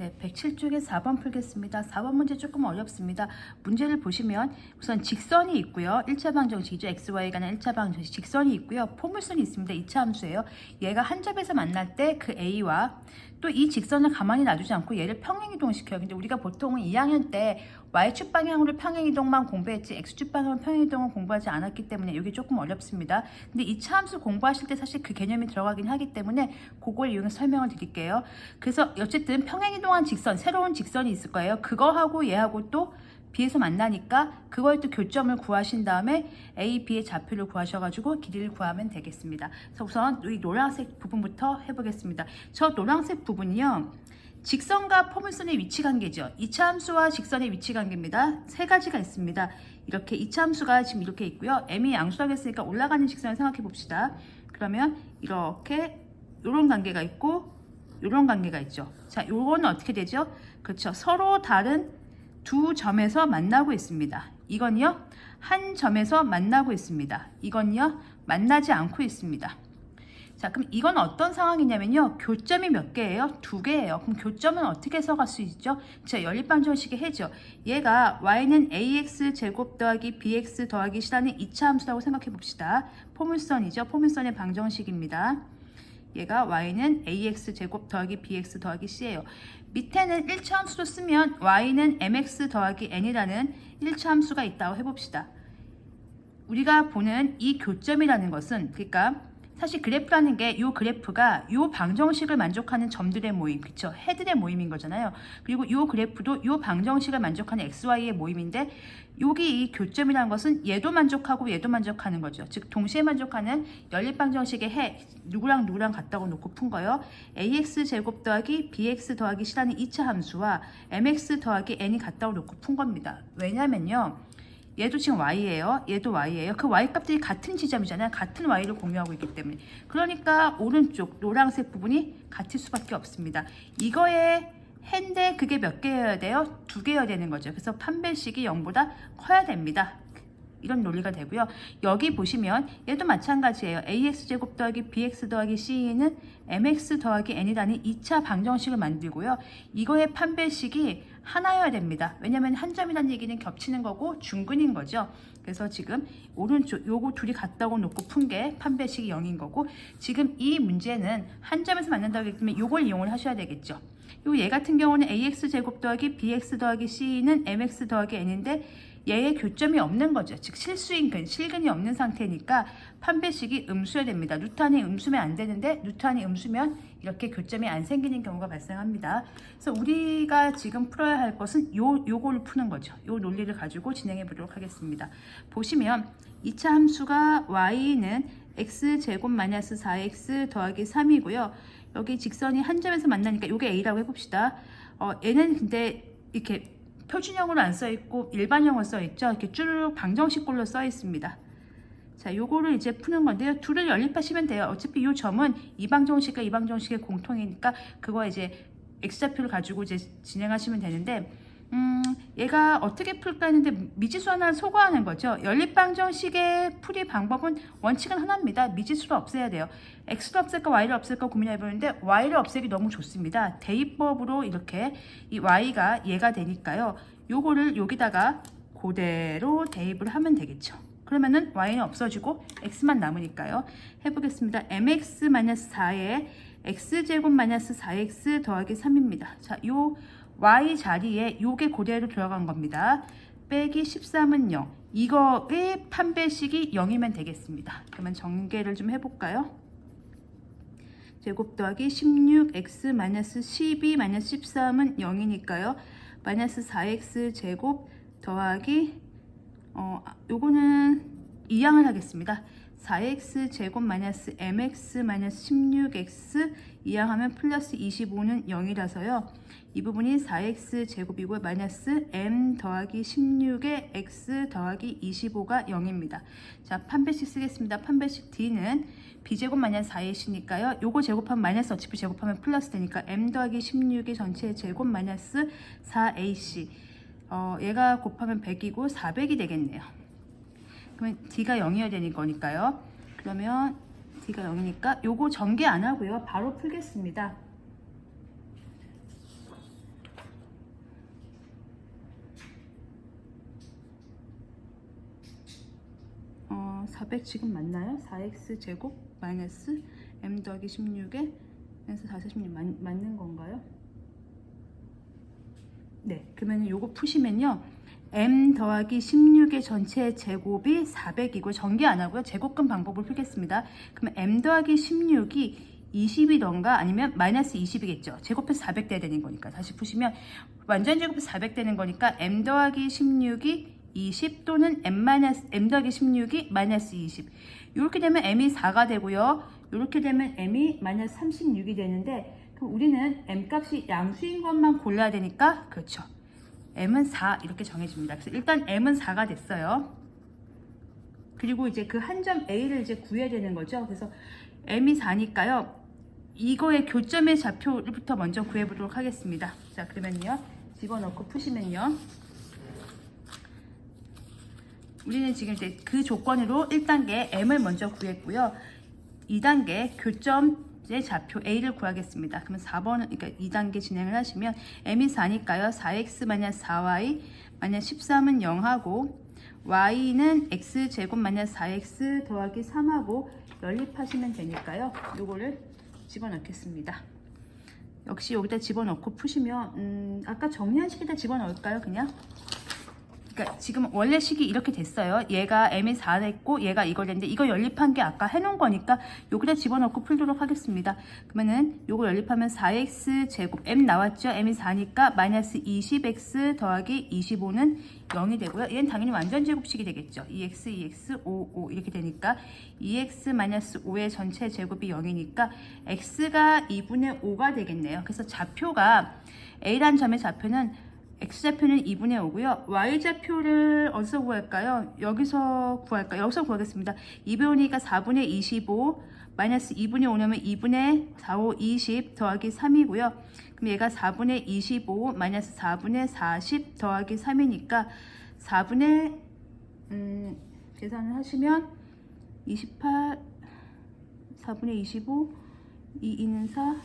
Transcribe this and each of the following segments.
네, 107쪽에 4번 풀겠습니다. 4번 문제 조금 어렵습니다. 문제를 보시면 우선 직선이 있고요. 1차 방정식이죠. xy에 관한 1차 방정식 직선이 있고요. 포물선이 있습니다. 2차 함수예요. 얘가 한 점에서 만날 때 그 a와 또 이 직선을 가만히 놔두지 않고 얘를 평행이동시켜요. 근데 우리가 보통은 2학년 때 y축 방향으로 평행이동만 공부했지 x축 방향으로 평행이동은 공부하지 않았기 때문에 이게 조금 어렵습니다. 근데 2차 함수 공부하실 때 사실 그 개념이 들어가긴 하기 때문에 그걸 이용해서 설명을 드릴게요. 그래서 어쨌든 평행이동한 직선, 새로운 직선이 있을 거예요. 그거하고 얘하고 또 B에서 만나니까 그거에 또 교점을 구하신 다음에 A, B의 좌표를 구하셔가지고 길이를 구하면 되겠습니다. 그래서 우선 이 노란색 부분부터 해보겠습니다. 저 노란색 부분이요. 직선과 포물선의 위치 관계죠. 2차 함수와 직선의 위치 관계입니다. 세 가지가 있습니다. 이렇게 2차 함수가 지금 이렇게 있고요. M이 양수라고 했으니까 올라가는 직선을 생각해 봅시다. 그러면 이렇게 이런 관계가 있고 이런 관계가 있죠. 자, 요거는 어떻게 되죠? 그렇죠. 서로 다른 두 점에서 만나고 있습니다. 이건요, 한 점에서 만나고 있습니다. 이건요, 만나지 않고 있습니다. 자, 그럼 이건 어떤 상황이냐면요, 교점이 몇 개예요? 두 개예요. 그럼 교점은 어떻게 해석할 수 있죠? 자, 연립방정식의 해죠. 얘가 y는 ax 제곱 더하기 bx 더하기 c라는 2차 함수라고 생각해 봅시다. 포물선이죠. 포물선의 방정식입니다. 얘가 y는 ax 제곱 더하기 bx 더하기 c예요. 밑에는 1차 함수로 쓰면 y는 mx 더하기 n이라는 1차 함수가 있다고 해봅시다. 우리가 보는 이 교점이라는 것은, 그러니까 사실 그래프라는 게 이 그래프가 이 방정식을 만족하는 점들의 모임, 그쵸? 해들의 모임인 거잖아요. 그리고 이 그래프도 이 방정식을 만족하는 xy의 모임인데, 여기 이 교점이라는 것은 얘도 만족하고 얘도 만족하는 거죠. 즉 동시에 만족하는 연립방정식의 해, 누구랑 누구랑 같다고 놓고 푼 거예요. ax 제곱 더하기 bx 더하기 c라는 2차 함수와 mx 더하기 n이 같다고 놓고 푼 겁니다. 왜냐면요, 얘도 지금 y예요. 얘도 y예요. 그 y 값들이 같은 지점이잖아요. 같은 y를 공유하고 있기 때문에. 그러니까 오른쪽 노란색 부분이 같을 수밖에 없습니다. 이거의 해인데 그게 몇 개여야 돼요? 두 개여야 되는 거죠. 그래서 판별식이 0보다 커야 됩니다. 이런 논리가 되고요. 여기 보시면 얘도 마찬가지예요. ax제곱 더하기 bx 더하기 c는 mx 더하기 n이라는 2차 방정식을 만들고요. 이거의 판별식이 하나여야 됩니다. 왜냐하면 한 점이라는 얘기는 겹치는 거고 중근인 거죠. 그래서 지금 오른쪽 요거 둘이 같다고 놓고 푼 게 판별식이 0인 거고, 지금 이 문제는 한 점에서 만난다고 했기 때문에 요걸 이용을 하셔야 되겠죠. 그리고 얘 같은 경우는 ax제곱 더하기 bx 더하기 c는 mx 더하기 n인데 얘의 교점이 없는 거죠. 즉 실수인 근, 실근이 없는 상태니까 판별식이 음수여야 됩니다. 루트 안이 음수면 안 되는데 루트 안이 음수면 이렇게 교점이 안 생기는 경우가 발생합니다. 그래서 우리가 지금 풀어야 할 것은 요걸 푸는 거죠. 요 논리를 가지고 진행해 보도록 하겠습니다. 보시면 2차 함수가 y는 x제곱 마이너스 4x 더하기 3이고요. 여기 직선이 한 점에서 만나니까 이게 a라고 해봅시다. 얘는 근데 이렇게 표준형으로 안 써있고 일반형으로 써있죠. 이렇게 쭉 방정식꼴로 써있습니다. 자, 요거를 이제 푸는 건데요. 둘을 연립하시면 돼요. 어차피 이 점은 이 방정식과 이 방정식의 공통이니까 그거 이제 x좌표를 가지고 이제 진행하시면 되는데, 얘가 어떻게 풀까 했는데 미지수 하나를 소거하는 거죠. 연립방정식의 풀이 방법은 원칙은 하나입니다. 미지수를 없애야 돼요. x를 없앨까 y를 없앨까 고민해 보는데 y를 없애기 너무 좋습니다. 대입법으로 이렇게 이 y가 얘가 되니까요. 요거를 여기다가 그대로 대입을 하면 되겠죠. 그러면은 y는 없어지고 x만 남으니까요. 해보겠습니다. mx-4에 x제곱 마이너스 4x 더하기 3입니다. 자, 요 y 자리에 요게 그대로 들어간 겁니다. 빼기 13은 0. 이거의 판별식이 0이면 되겠습니다. 그러면 전개를 좀 해볼까요? 제곱 더하기 16x 마이너스 12 마이너스 13은 0이니까요. 마이너스 4x 제곱 더하기 요거는 이항을 하겠습니다. 4x 제곱 마이너스 mx 마이너스 16x 이항하면 플러스 25는 0이라서요. 이 부분이 4x 제곱이고 마이너스 m 더하기 16에 x 더하기 25가 0입니다. 자, 판별식 쓰겠습니다. 판별식 D는 b제곱 마이너스 4ac니까요. 요거 제곱하면 마이너스 어차피 제곱하면 플러스 되니까 m 더하기 16의 전체 제곱 마이너스 4ac. 얘가 곱하면 100이고 400이 되겠네요. 그러면 D가 0이어야 되는 거니까요. 그러면 D가 0이니까 요거 전개 안 하고요. 바로 풀겠습니다. 400 지금 맞나요? 4x 제곱 마이너스 m 더하기 16에 그래서 416 맞는 건가요? 네, 그러면 요거 푸시면요. m 더하기 16의 전체 제곱이 400이고 전개 안 하고요. 제곱근 방법을 풀겠습니다. 그러면 m 더하기 16이 20이던가 아니면 마이너스 20이겠죠. 제곱해서 400 돼야 되는 거니까. 다시 푸시면 완전 제곱해서 400 되는 거니까 m 더하기 16이 20 또는 m 더하기 16이 마이너스 20. 이렇게 되면 m이 4가 되고요. 이렇게 되면 m이 마이너스 36이 되는데 그럼 우리는 m 값이 양수인 것만 골라야 되니까 그렇죠. m은 4 이렇게 정해집니다. 그래서 일단 m은 4가 됐어요. 그리고 이제 그 한 점 a를 이제 구해야 되는 거죠. 그래서 m이 4니까요. 이거의 교점의 좌표부터 먼저 구해보도록 하겠습니다. 자, 그러면요. 집어넣고 푸시면요. 우리는 지금 이제 그 조건으로 1단계 m을 먼저 구했고요. 2단계 교점의 좌표 a를 구하겠습니다. 그러면 4번은 그러니까 2단계 진행을 하시면 m이 4니까요. 4x-4y 13은 0하고 y는 x제곱 4x 더하기 3하고 연립하시면 되니까요. 요거를 집어넣겠습니다. 역시 여기다 집어넣고 푸시면 아까 정리한 식에다 집어넣을까요? 그냥? 그러니까 지금 원래 식이 이렇게 됐어요. 얘가 m이 4 됐고 얘가 이걸 됐는데 이거 연립한 게 아까 해놓은 거니까 여기다 집어넣고 풀도록 하겠습니다. 그러면은 요거 연립하면 4x 제곱 m 나왔죠? m이 4니까 마이너스 20x 더하기 25는 0이 되고요. 얘는 당연히 완전 제곱식이 되겠죠. 2x, 5 이렇게 되니까 2x 마이너스 5의 전체 제곱이 0이니까 x가 2분의 5가 되겠네요. 그래서 좌표가 a라는 점의 좌표는 x좌표는 2분의 5고요. y좌표를 어디서 구할까요? 여기서 구할까요? 여기서 구하겠습니다. 2분의 5니까 4분의 25 마이너스 2분의 5 넣으면 2분의 4, 5, 20 더하기 3이고요. 그럼 얘가 4분의 25 마이너스 4분의 40 더하기 3이니까 4분의 계산을 하시면 28 4분의 25 2는 4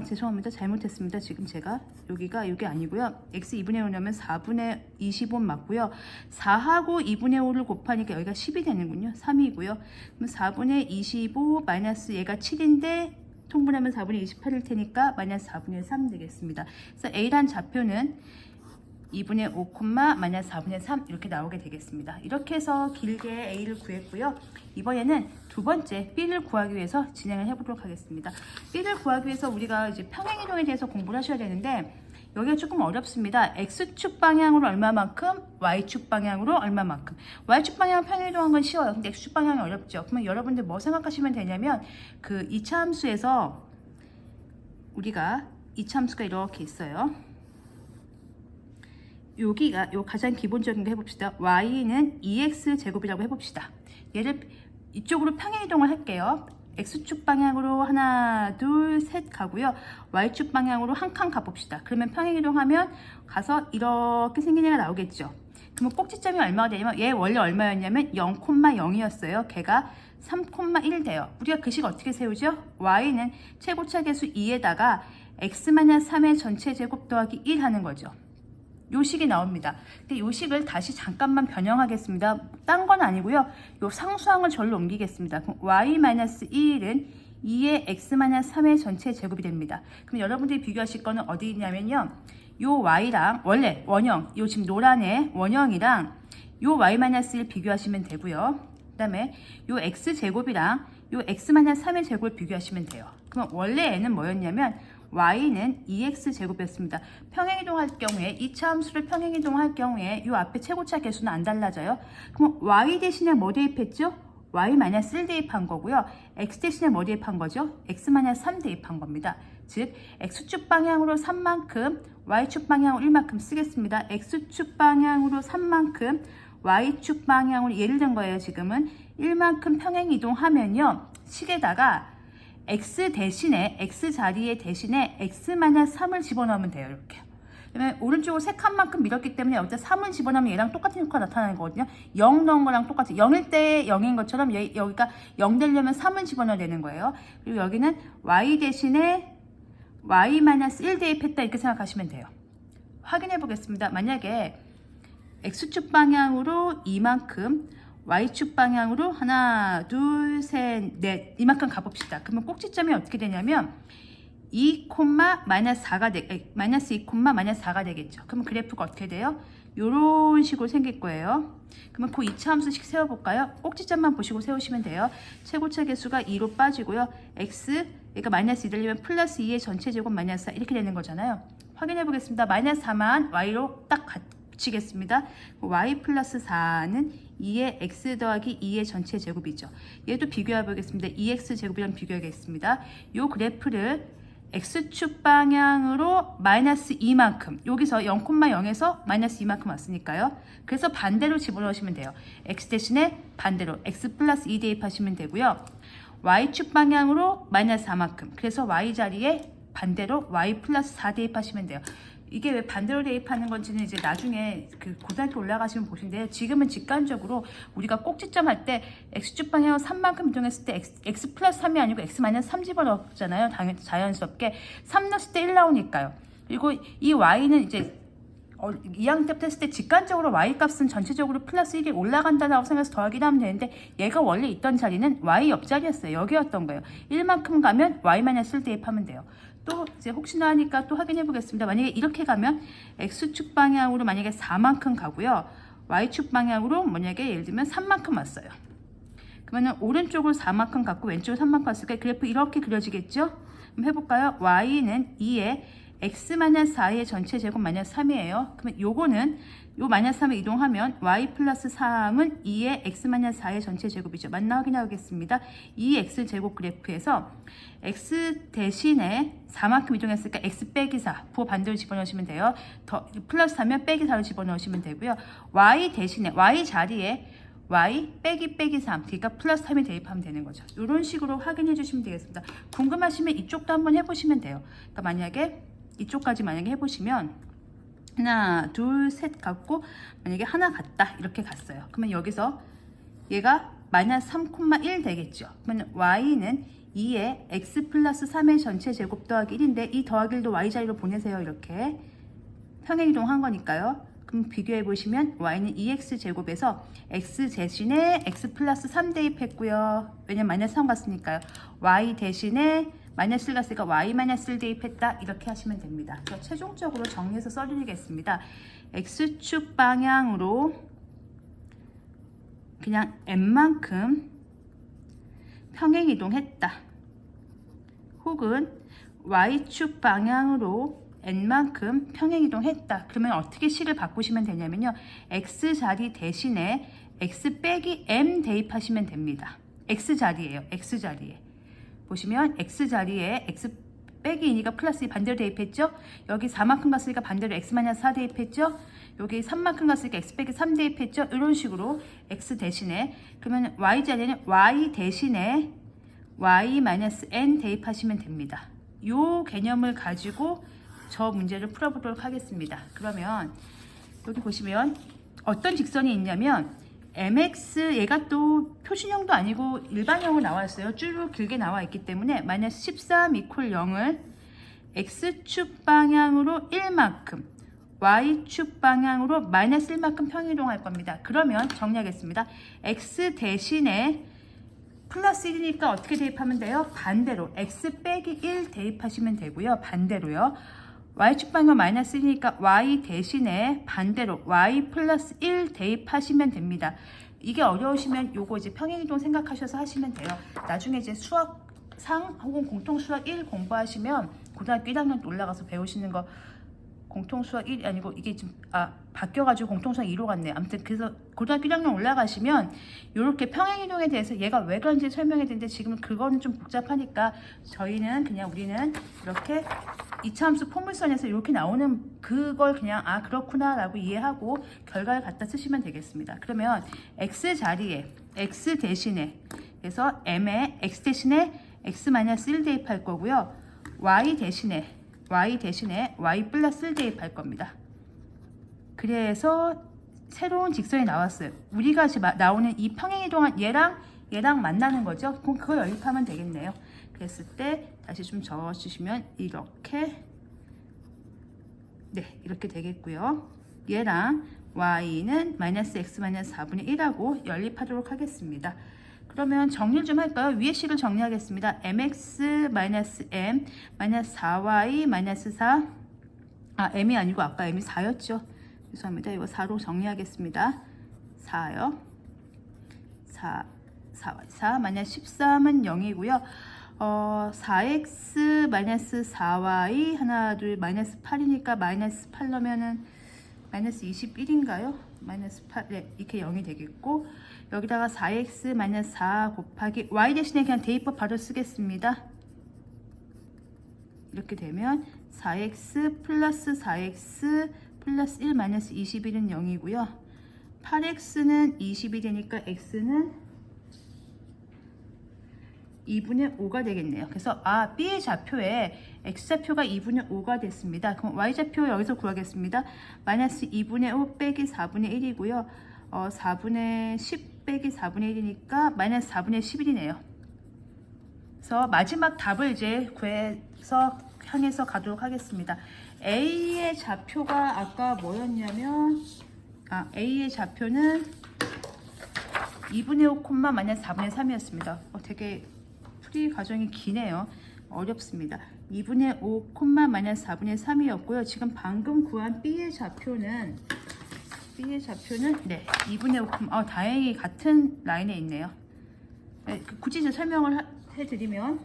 죄송합니다. 잘못했습니다. 지금 제가 여기가 이게 아니고요. x 2분의 5 넣으면 4분의 25 맞고요. 4하고 2분의 5를 곱하니까 여기가 10이 되는군요. 3이고요. 그럼 4분의 25 마이너스 얘가 7인데 통분하면 4분의 28일 테니까 마이너스 4분의 3 되겠습니다. 그래서 a란 좌표는 2분의 5, 마이너스 4분의 3 이렇게 나오게 되겠습니다. 이렇게 해서 길게 a를 구했고요. 이번에는 두 번째 b를 구하기 위해서 진행을 해보도록 하겠습니다. b를 구하기 위해서 우리가 이제 평행이동에 대해서 공부를 하셔야 되는데 여기가 조금 어렵습니다. x축 방향으로 얼마만큼, y축 방향으로 얼마만큼. y축 방향 평행이동한 건 쉬워요. 근데 x축 방향이 어렵죠. 그러면 여러분들 뭐 생각하시면 되냐면 그 이차함수에서 우리가 이차함수가 이렇게 있어요. 여기가 요 가장 기본적인 거 해봅시다. y는 2x 제곱이라고 해봅시다. 얘를 이쪽으로 평행이동을 할게요. x축 방향으로 하나, 둘, 셋 가고요. y축 방향으로 한 칸 가봅시다. 그러면 평행이동하면 가서 이렇게 생긴 애가 나오겠죠. 그러면 꼭지점이 얼마가 되냐면 얘 원래 얼마였냐면 0,0이었어요. 걔가 3,1 돼요. 우리가 그 식 어떻게 세우죠? y는 최고차 계수 2에다가 x-3의 전체 제곱 더하기 1 하는 거죠. 요 식이 나옵니다. 근데 요 식을 다시 잠깐만 변형하겠습니다. 딴 건 아니고요. 요 상수항을 절로 옮기겠습니다. 그럼 y-1은 2의 x-3의 전체 제곱이 됩니다. 그럼 여러분들이 비교하실 거는 어디 있냐면요. 요 y랑 원래 원형, 요 지금 노란 애 원형이랑 요 y-1 비교하시면 되고요. 그 다음에 요 x제곱이랑 요 x-3의 제곱을 비교하시면 돼요. 그럼 원래 애는 뭐였냐면 y는 2x제곱이었습니다. 평행이동할 경우에 2차 함수를 평행이동할 경우에 이 앞에 최고차 계수는 안 달라져요. 그럼 y 대신에 뭐 대입했죠? y-1 대입한 거고요. x 대신에 뭐 대입한 거죠? x-3 대입한 겁니다. 즉 x축 방향으로 3만큼 y축 방향으로 1만큼 쓰겠습니다. x축 방향으로 3만큼 y축 방향으로 예를 든 거예요. 지금은 1만큼 평행이동하면요. 식에다가 x 대신에 x 자리에 대신에 x-3을 집어넣으면 돼요. 이렇게. 그러면 오른쪽으로 3칸만큼 밀었기 때문에 여기다 3을 집어넣으면 얘랑 똑같은 효과가 나타나는 거거든요. 0 넣은 거랑 똑같이 0일 때 0인 것처럼 여기가 0 되려면 3을 집어넣어야 되는 거예요. 그리고 여기는 y 대신에 y-1 대입했다 이렇게 생각하시면 돼요. 확인해 보겠습니다. 만약에 X축 방향으로 이만큼, Y축 방향으로 하나, 둘, 셋, 넷 이만큼 가봅시다. 그러면 꼭지점이 어떻게 되냐면 2, 마이너스 4가 마이너스 2, 마이너스 4가 되겠죠. 그러면 그래프가 어떻게 돼요? 요런 식으로 생길 거예요. 그러면 그 2차 함수씩 세워볼까요? 꼭지점만 보시고 세우시면 돼요. 최고차 개수가 2로 빠지고요. x, 그러니까 마이너스 2 들리면 플러스 2의 전체 제곱 마이너스 4 이렇게 되는 거잖아요. 확인해 보겠습니다. 마이너스 4만 y로 딱 치겠습니다. y 플러스 4는 2의 x 더하기 2의 전체 제곱이죠. 얘도 비교해 보겠습니다. 2x 제곱이랑 비교하겠습니다. 요 그래프를 x축 방향으로 마이너스 2만큼, 여기서 0,0에서 마이너스 2만큼 왔으니까요. 그래서 반대로 집어넣으시면 돼요. x 대신에 반대로 x 플러스 2 대입하시면 되고요. y축 방향으로 마이너스 4만큼, 그래서 y 자리에 반대로 y 플러스 4 대입하시면 돼요. 이게 왜 반대로 대입하는 건지는 이제 나중에 그 고등학교 올라가시면 보시는데요. 지금은 직관적으로 우리가 꼭지점 할 때 x축 방향으로 3만큼 이동했을 때 x 플러스 3이 아니고 x 마이너스 3 집어넣었잖아요. 자연스럽게 3 넣었을 때 1 나오니까요. 그리고 이 y는 이제 2학년 때부터 했을 때 직관적으로 y 값은 전체적으로 플러스 1이 올라간다라고 생각해서 더하기를 하면 되는데, 얘가 원래 있던 자리는 y 옆자리였어요. 여기였던 거예요. 1만큼 가면 y 마이너스 1 대입하면 돼요. 또 이제 혹시나 하니까 또 확인해 보겠습니다. 만약에 이렇게 가면 x축 방향으로 만약에 4만큼 가고요. y축 방향으로 만약에 예를 들면 3만큼 왔어요. 그러면 오른쪽으로 4만큼 갔고 왼쪽으로 3만큼 왔으니까 그래프 이렇게 그려지겠죠? 그럼 해볼까요? y는 2에 x-4의 전체 제곱 마이너스 3이에요. 그러면 요거는 요 마이너스 3을 이동하면 y 플러스 3은 2의 x-4의 전체 제곱이죠. 맞나 확인해 보겠습니다. 2x 제곱 그래프에서 x 대신에 4만큼 이동했으니까 x 빼기 4 부호 반대로 집어넣으시면 돼요. 더 플러스 4면 빼기 4로 집어넣으시면 되고요. y 대신에 y 자리에 y 빼기 3, 그러니까 플러스 3이 대입하면 되는 거죠. 이런 식으로 확인해 주시면 되겠습니다. 궁금하시면 이쪽도 한번 해보시면 돼요. 그러니까 만약에 이쪽까지 만약에 해보시면 하나, 둘, 셋 갔고 만약에 하나 갔다 이렇게 갔어요. 그러면 여기서 얘가 마이너스 3,1 되겠죠. 그러면 y는 2에 x 플러스 3의 전체 제곱 더하기 1인데 이 더하기 1도 y자리로 보내세요. 이렇게 평행이동한 거니까요. 그럼 비교해 보시면 y는 2x 제곱에서 x 대신에 x 플러스 3 대입했고요. 왜냐면 마이너스 3 갔으니까요. y 대신에 마이너스 1 갔으니까 y 마이너스 1 대입했다. 이렇게 하시면 됩니다. 그래서 최종적으로 정리해서 써드리겠습니다. x축 방향으로 그냥 n만큼 평행이동했다. 혹은 y축 방향으로 n만큼 평행이동했다. 그러면 어떻게 식을 바꾸시면 되냐면요. x자리 대신에 x 빼기 m 대입하시면 됩니다. x자리예요. x자리에. 보시면 x자리에 x 빼기 2니까 플러스 2 반대로 대입했죠. 여기 4만큼 갔으니까 반대로 x-4 대입했죠. 여기 3만큼 갔으니까 x 빼기 3 대입했죠. 이런 식으로 x 대신에 그러면 y자리는 y 대신에 y-n 대입하시면 됩니다. 이 개념을 가지고 저 문제를 풀어보도록 하겠습니다. 그러면 여기 보시면 어떤 직선이 있냐면 mx 얘가 또 표준형도 아니고 일반형으로 나와 있어요. 쭉 길게 나와 있기 때문에 마이너스 13 이퀄 0을 x축 방향으로 1만큼 y축 방향으로 마이너스 1만큼 평행이동할 겁니다. 그러면 정리하겠습니다. x 대신에 플러스 1이니까 어떻게 대입하면 돼요? 반대로 x 빼기 1 대입하시면 되고요. 반대로요. y축 방향 마이너스 1이니까 y 대신에 반대로 y 플러스 1 대입하시면 됩니다. 이게 어려우시면 요거 이제 평행이동 생각하셔서 하시면 돼요. 나중에 이제 수학상 혹은 공통수학 1 공부하시면 고등학교 1학년 올라가서 배우시는 거 공통수학 1이 아니고 이게 좀 바뀌어가지고 공통수학 2로 갔네요. 아무튼 그래서 고등학교 1학년 올라가시면 이렇게 평행이동에 대해서 얘가 왜 그런지 설명해 드리는데 지금 그거는 좀 복잡하니까 저희는 그냥 우리는 이렇게 이차함수 포물선에서 이렇게 나오는 그걸 그냥 그렇구나 라고 이해하고 결과를 갖다 쓰시면 되겠습니다. 그러면 x 자리에 x 대신에 그래서 m에 x 대신에 x-1 대입할 거고요. y 대신에 y 플러스 1 대입할 겁니다. 그래서 새로운 직선이 나왔어요. 우리가 지금 나오는 이 평행이동한 얘랑 만나는 거죠. 그럼 그걸 연립하면 되겠네요. 그랬을 때 다시 좀 적어주시면 이렇게 이렇게 되겠고요. 얘랑 y는 마이너스 x 마이너스 4분의 1하고 연립하도록 하겠습니다. 그러면 정리를 좀 할까요? 위의 식을 정리하겠습니다. mx 마이너스 m 마이너스 4y 마이너스 4 m이 아니고 아까 m이 4였죠. 죄송합니다. 이거 4로 정리하겠습니다. 4요. 4 마이너스 13은 0이고요. 4x 마이너스 4y 하나 둘 마이너스 8이니까 마이너스 8 넣으면은 마이너스 21인가요? 마이너스 8 네, 이렇게 0이 되겠고 여기다가 4x 마이너스 4 곱하기 y 대신에 그냥 대입법 바로 쓰겠습니다. 이렇게 되면 4x 플러스 4x 플러스 1 마이너스 21은 0이고요. 8x는 20이 되니까 x는 2분의 5가 되겠네요. 그래서 B의 좌표에 X좌표가 2분의 5가 됐습니다. 그럼 Y좌표 여기서 구하겠습니다. 마이너스 2분의 5 빼기 4분의 1이고요. 4분의 10 빼기 4분의 1이니까 마이너스 4분의 11이네요. 그래서 마지막 답을 이제 구해서 향해서 가도록 하겠습니다. A의 좌표가 아까 뭐였냐면 A의 좌표는 2분의 5 콤마 마이너스 4분의 3이었습니다. 되게 풀이 과정이 기네요. 어렵습니다. 2분의 5 콤마 마이너스 4분의 3이었고요. 지금 방금 구한 B의 좌표는 네, 2분의 5 콤마 다행히 같은 라인에 있네요. 네, 굳이 이제 설명을 해드리면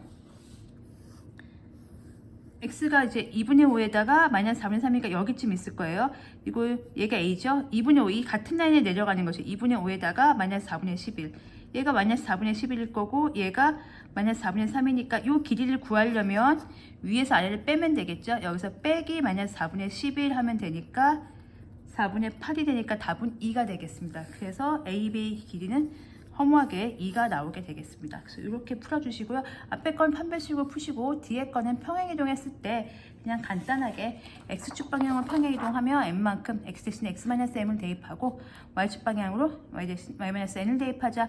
x가 이제 2분의 5에다가 마이너스 4분의 3이니까 여기쯤 있을 거예요. 이거 얘가 a죠. 2분의 5, 이 같은 라인에 내려가는 거죠. 2분의 5에다가 마이너스 4분의 11. 얘가 마이너스 4분의 11일 거고 얘가 마이너스 4분의 3이니까 이 길이를 구하려면 위에서 아래를 빼면 되겠죠. 여기서 빼기 마이너스 4분의 11 하면 되니까 4분의 8이 되니까 답은 2가 되겠습니다. 그래서 a, b의 길이는 허무하게 2가 나오게 되겠습니다. 그래서 이렇게 풀어주시고요. 앞에 건 판별식으로 푸시고 뒤에 거는 평행이동했을 때 그냥 간단하게 x축 방향으로 평행이동하며 n만큼 x 대신에 x-m을 대입하고 y축 방향으로 y-n을 대입하자.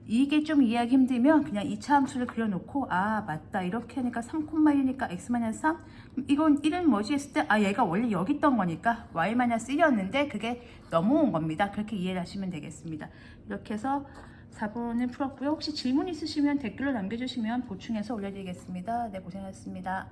이게 좀 이해하기 힘들면 그냥 2차 함수를 그려놓고 맞다 이렇게 하니까 3,1이니까 x-3 이건 1은 뭐지 했을 때 얘가 원래 여기 있던 거니까 y-1이었는데 그게 넘어온 겁니다. 그렇게 이해를 하시면 되겠습니다. 이렇게 해서 4번을 풀었고요. 혹시 질문 있으시면 댓글로 남겨주시면 보충해서 올려드리겠습니다. 네, 고생하셨습니다.